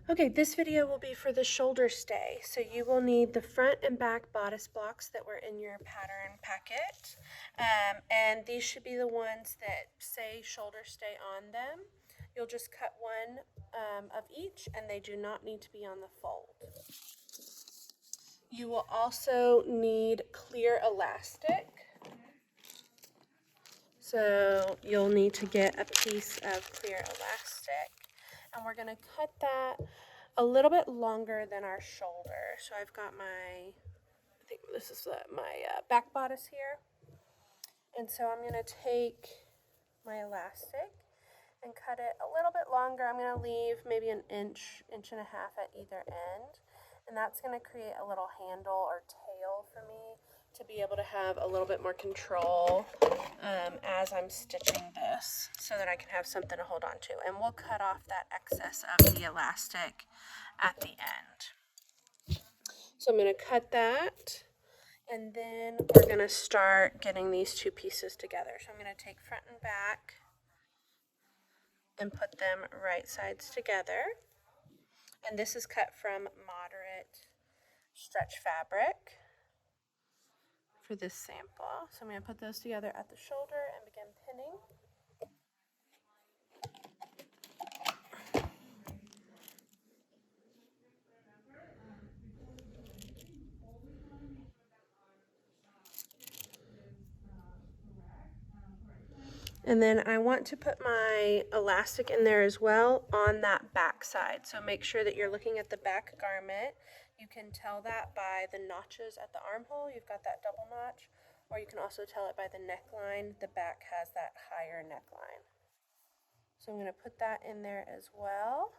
Okay, this video will be for the shoulder stay. So you will need the front and back bodice blocks that were in your pattern packet. And these should be the ones that say shoulder stay on them. You'll just cut one of each, and they do not need to be on the fold. You will also need clear elastic. So you'll need to get a piece of clear elastic, and we're going to cut that a little bit longer than our shoulder. So I've got I think this is my back bodice here. And so I'm going to take my elastic and cut it a little bit longer. I'm going to leave maybe an inch, inch and a half at either end. And that's going to create a little handle or tail for me to be able to have a little bit more control as I'm stitching this, so that I can have something to hold on to. And we'll cut off that excess of the elastic at the end. So I'm going to cut that, and then we're going to start getting these two pieces together. So I'm going to take front and back and put them right sides together. And this is cut from moderate stretch fabric for this sample. So I'm going to put those together at the shoulder and begin pinning. And then I want to put my elastic in there as well on that back side. So make sure that you're looking at the back garment. You can tell that by the notches at the armhole. You've got that double notch, or you can also tell it by the neckline. The back has that higher neckline. So I'm going to put that in there as well.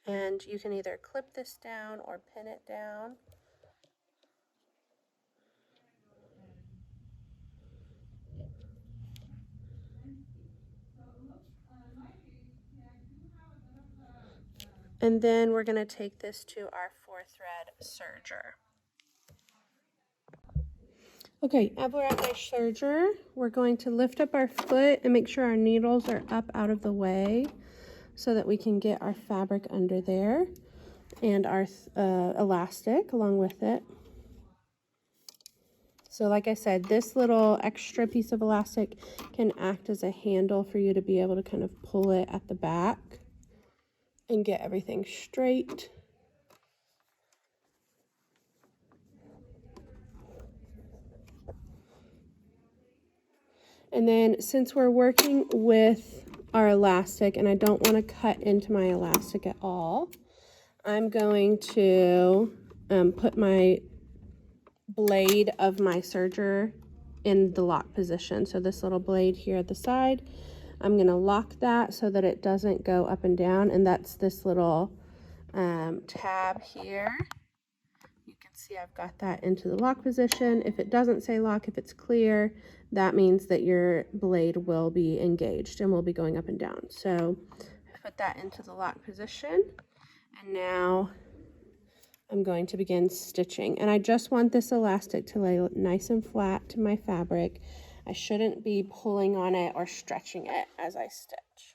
And you can either clip this down or pin it down. And then we're going to take this to our 4-thread serger. Okay, now we're at my serger. We're going to lift up our foot and make sure our needles are up out of the way so that we can get our fabric under there and our elastic along with it. So like I said, this little extra piece of elastic can act as a handle for you to be able to kind of pull it at the back and get everything straight. And then since we're working with our elastic and I don't want to cut into my elastic at all, I'm going to put my blade of my serger in the lock position. So this little blade here at the side, I'm going to lock that so that it doesn't go up and down. And that's this little tab here. You can see I've got that into the lock position. If it doesn't say lock, if it's clear, that means that your blade will be engaged and will be going up and down. So I put that into the lock position, and now I'm going to begin stitching. And I just want this elastic to lay nice and flat to my fabric. I shouldn't be pulling on it or stretching it as I stitch.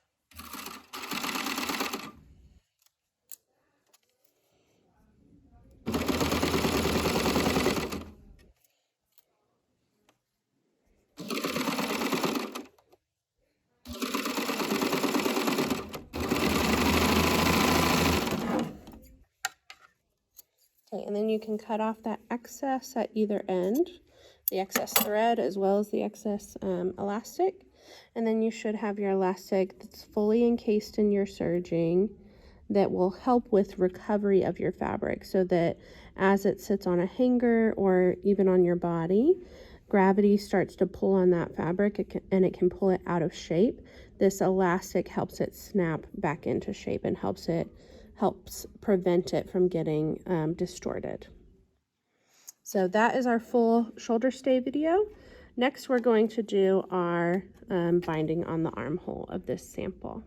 Okay, and then you can cut off that excess at either end, the excess thread as well as the excess elastic. And then you should have your elastic that's fully encased in your serging that will help with recovery of your fabric, so that as it sits on a hanger or even on your body, gravity starts to pull on that fabric and it can pull it out of shape. This elastic helps it snap back into shape and helps prevent it from getting distorted. So that is our full shoulder stay video. Next, we're going to do our binding on the armhole of this sample.